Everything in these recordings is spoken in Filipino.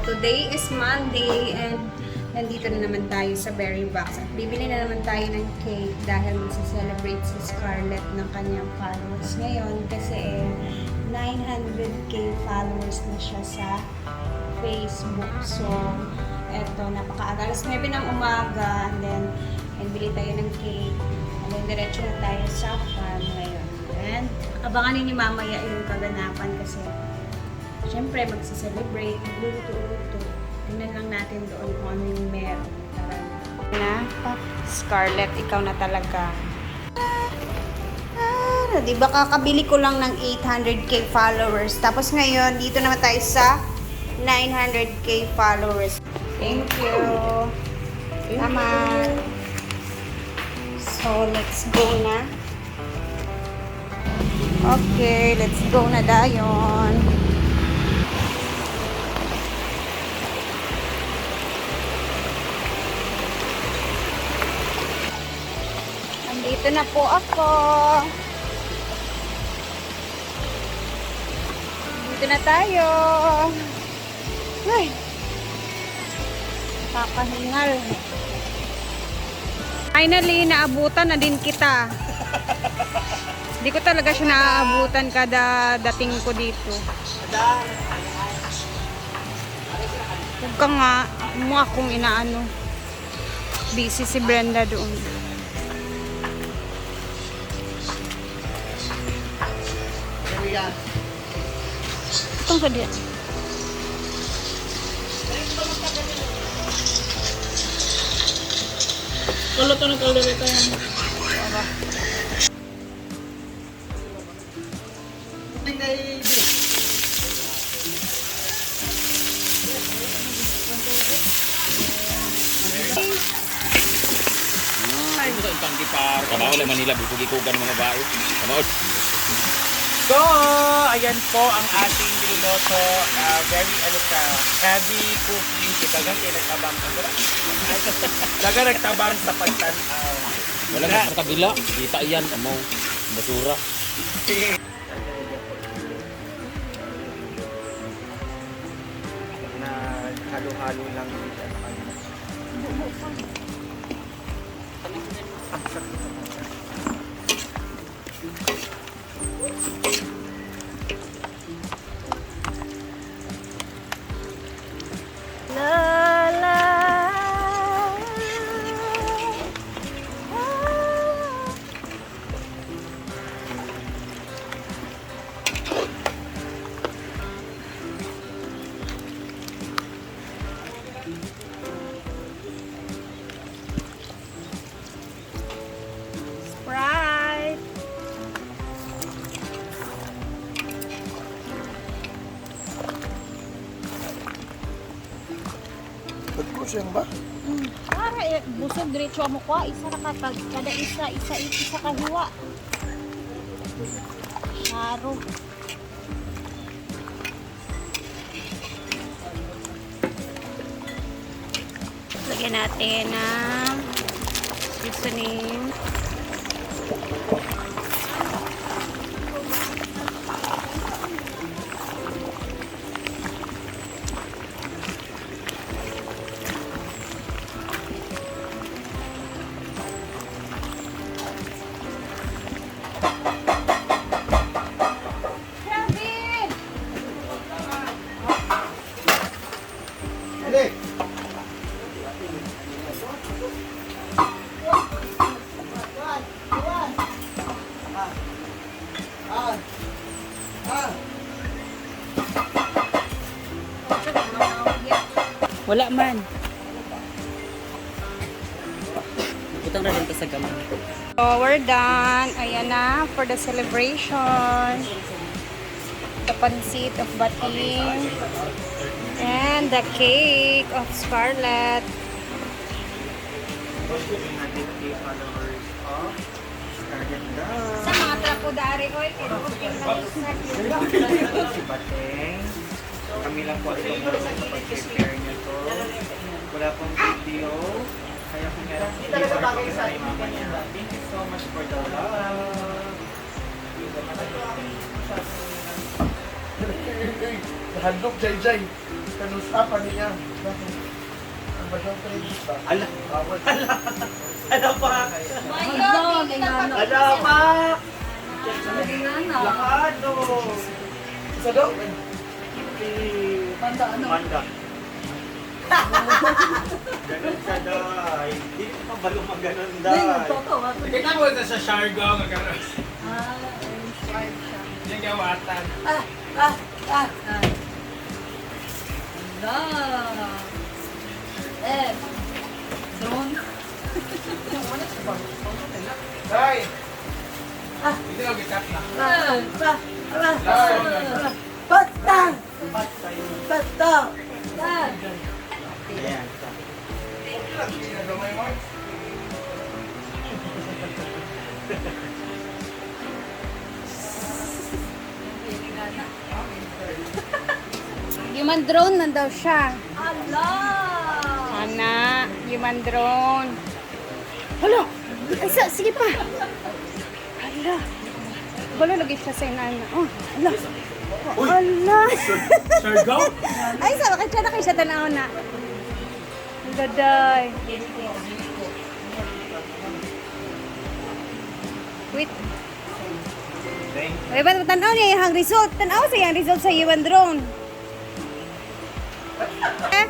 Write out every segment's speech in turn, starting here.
Today is Monday and nandito na naman tayo sa Berry Box at bibili na naman tayo ng cake dahil magsa-celebrate si Scarlett ng kanyang followers ngayon kasi 900k followers na siya sa Facebook. So, eto, napaka-aga. Alas 9 ng umaga and then bili tayo ng cake and then diretso na tayo sa farm ngayon. And abangan ninyo mamaya yung kaganapan kasi siyempre, magsa-celebrate, magluluto-luto. Tingnan lang natin doon kung ano yung meron. Na, Scarlett, ikaw na talaga. Di ba kakabili ko lang ng 800k followers. Tapos ngayon, dito naman tayo sa 900k followers. Thank you. Tama. So, let's go na. Okay, let's go na dayon. Dito na po ako. Dito na tayo. Ay. Kakahingal. Finally, naabutan na din kita. Hindi ko talaga siya naaabutan kada dating ko dito. Huwag ka nga. Mo akong inaano. Busy si Brenda doon. Itong ka din. Kalau to nagkalawita yan. Ay, ito ang gipar. Kamao lang Manila, bukog-ikugan mga bae. Kamao. So, ayan po ang ating niluto. Very heavy cooking. Dagan kayo nagtabang. Dagan nagtabang sa pagtanaw. Wala na sa kabila. Kita iyan, kamaw. Basura. Na halo-halo lang dito. La la. Sprite. Pagkusang ba? Para busog diretso mo ko isa ra katag kada isa kahiwa. Saro. Lagyan natin ng seasoning. Wala man. Utang na rin sa gamay. So, we're done. Ayan na for the celebration. The pancit of bating. And the cake of Scarlett. Sa mga trapo-dari ko, kinukupin lang yung Si Bateng. Kami lang po ito sa pag-prepare niya to. Wala pong video. Kaya kung meron hindi talaga bagay sa akin mga niya. Thank you so much for the love. Handok, Jai Jai. kanus apa niya. Ang bagong credit ba? Ala. Bawal. Ano pa? Ano pa? Lakado. Sa daw. Manda. Ganun ka, Day. Hindi ka pa balo maganon, Day. Kita mo na sa Shargo nga karon. Yung gawatan. Day. Hindi lang gitat na. Ayan. Human drone na daw siya. Ana, human drone. Hala! Ay, sige pa. Hala. Balo lagi siya sa inana. Oh, hala. Hala. Shargo? Ay, sa bakit siya na kayo siya tanaw na. Daday. Wait. Ay, ba't tanaw niya yung result? Tanaw sa yung result sa human drone. Eh?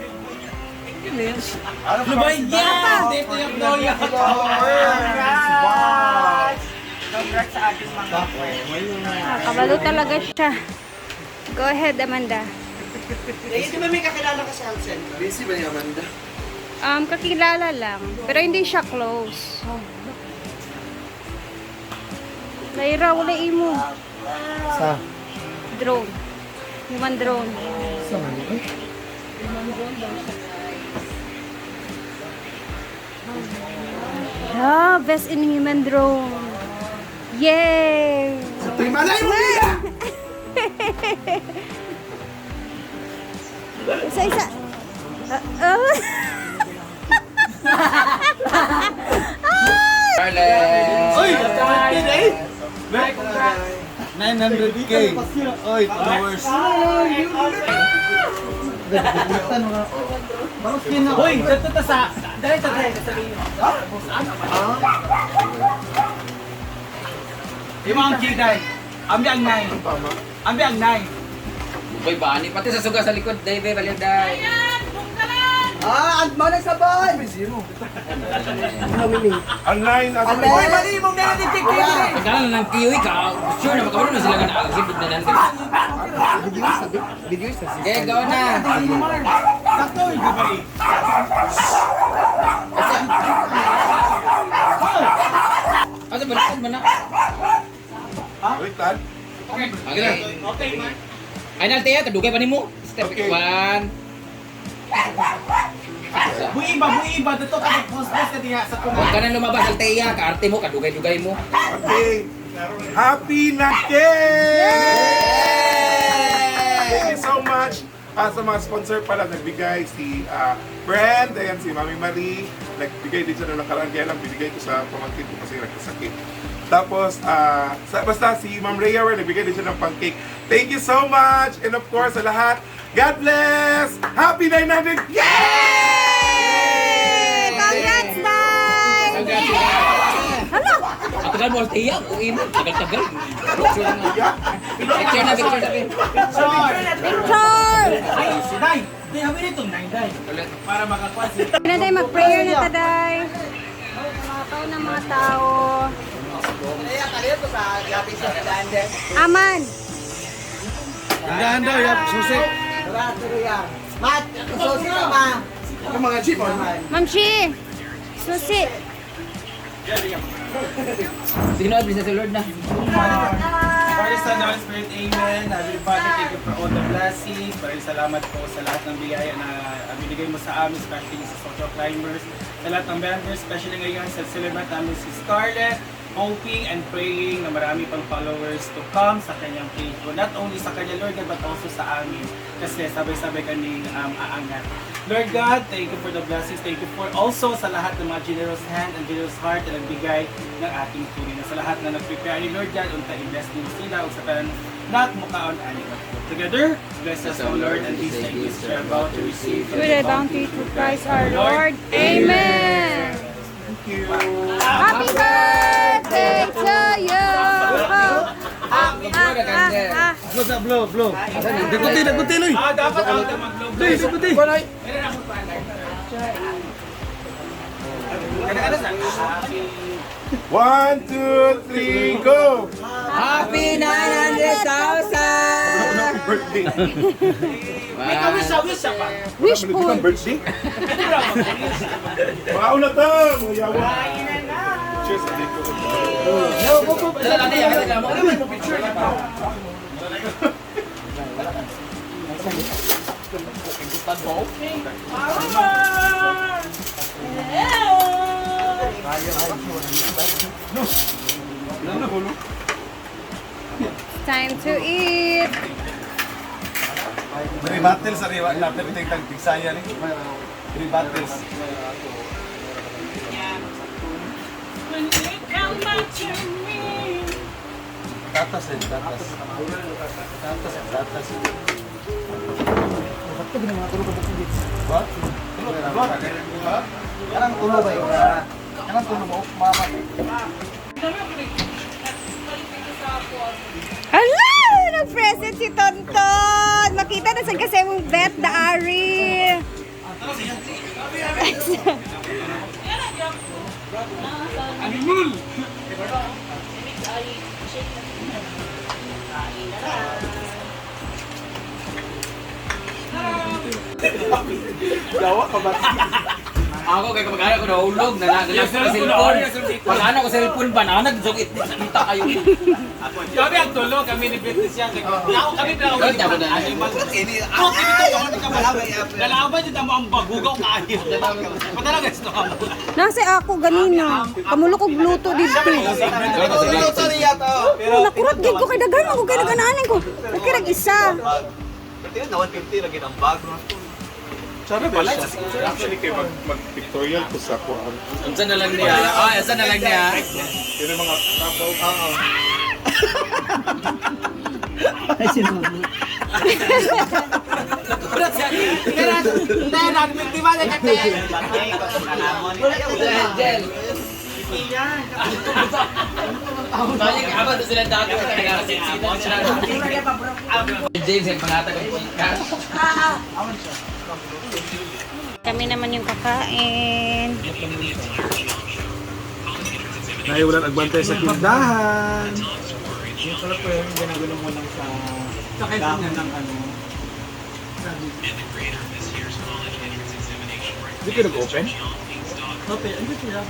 Ano ba yan? Dito yung Gloria. Congrats sa ating mga Kabalo talaga siya. Go ahead, Amanda. Hindi ba may kakilala ka sa health center? Busy ba ni Amanda? Kakilala lang. Pero hindi siya close. Laira, wala imo. Sa? Drone. Human drone. Sa man? Ah, best in human drone. Yay! Malay mo niya! Isa. Oh. Carles! Uy! Kapatid eh! 900k! Oy, followers! Uy! Dito ta sa... Dali ta sa inyo. Yung mga kiday. Ambi ang 9. Ambi ang 9. Uy, bani. Pati sa suga sa likod, day, be, baliw, day. Ang mana sabay! May zero. Ang line at Uy, mali mong narinig kayo! Pagkalan ng kiwi ka, sure na makabalo na sila ka na sibod na nandun. Video sa Okay, go na. Sakto yung gabay. Asa baliktad mo na? baliktad. Okay na. Okay, man. Ay, nalte, kadugay pa ni mo. Step 1. Buiba. Dito ka mag-post-post ka diha sa Huwag tunay. ka na lumabas, Altea. Kaarte mo, kadugay-dugay mo. Okay. Happy na day! Thank you so much. Sa mga sponsor pala, nagbigay si Brand, ayan si Mami Marie. Nagbigay din siya na nakaraan, kaya lang binigay ko sa pamangkin ko kasi nagkasakit. Tapos, basta si Ma'am Rhea, nagbigay din siya ng pancake. Thank you so much! And of course, sa lahat, God bless! Happy 900! Yay! Congrats, Day! Hala! Ang tagal mo, Altea. Uwi mo. Tagal-tagal. Picture na. Picture na. Victor! Ay, si Day. Day, hawin itong 9 Day. Para makakuha si... Na day, mag-prayer na ta, Day. Makakaw ng mga tao. Aman! Tindahan daw, yap, susi. Mat, susi ka ma. Ang mga jeep, Ma'am Shi! Susi! Sino at sa Lord na? Father, Son, Holy Spirit, Amen. Heavenly Father, thank you for all the blessings. Maraming salamat po sa lahat ng biyaya na binigay mo sa amin, especially sa social climbers. Sa lahat ng members, especially ngayon sa celebrate namin si Scarlett, hoping and praying na marami pang followers to come sa kanyang page. Not only sa kanya, Lord God, but also sa amin. Kasi sabay-sabay kaming aangat. Lord God, thank you for the blessings. Thank you for also sa lahat ng mga generous hand and generous heart na nagbigay ng ating tuloy. Sa lahat na nag-prepare ni Lord God, unta i-bless din sila o sa tanan na mukhaon ani. together. Bless us, O Lord, and these things we are about to receive. Through the bounty through Christ our Lord. Amen. Thank you. Happy birthday to you. Dapat ako na mag-blow. One, two, three, go! Happy 900,000! Happy birthday! May kawis-awis siya pa. Wish Ano po. ang birthday? Wow na to! Mayawa! Cheers! Time to eat. Dari batil sa riwa na pero tingtang pigsaya ni. Dari batil. Tatas din, tatas. Tatas. Bakit ginawa ko ba dito? What? Kanang tulo ba yun? Kanang tulo mo mama. Hala! Nag-present si Tonton! Makita na sa kasi mong bet na Ari. Ako kay kamag-anak ko nahulog na naglag sa cellphone. Pag ano ko cellphone ba na nagsugit kita kayo. Kami ang tulo, kami ni Betis yan. Kami na Kaya tabo na. Ako, kami to yung ano ka malabay. Dalawa dyan mo ang bagugaw ka ayaw. Patalaga ito ka mo. Nasa ako ganina. Kamulo ko gluto dito. Oh, nakurat gid ko kay daghan mo kay dagananan ko. Okay rag isa. Tingnan na 150 lagi ang bag. Sana ba siya? Actually, kayo mag-pictorial ko sa kuhan. Unsa na lang niya? Ah, unsa na lang niya? Yun ang mga tabaw. Angel. Balik abad sila dati sa nagkakasinsinan sila. James yung pangatag ng podcast. Kami naman yung kakain. Naiwalan agbantay sa tindahan. Yung pala po yung ginagulong mo lang sa dahon ng ano. Di ka nag-open? Okay, ano siya?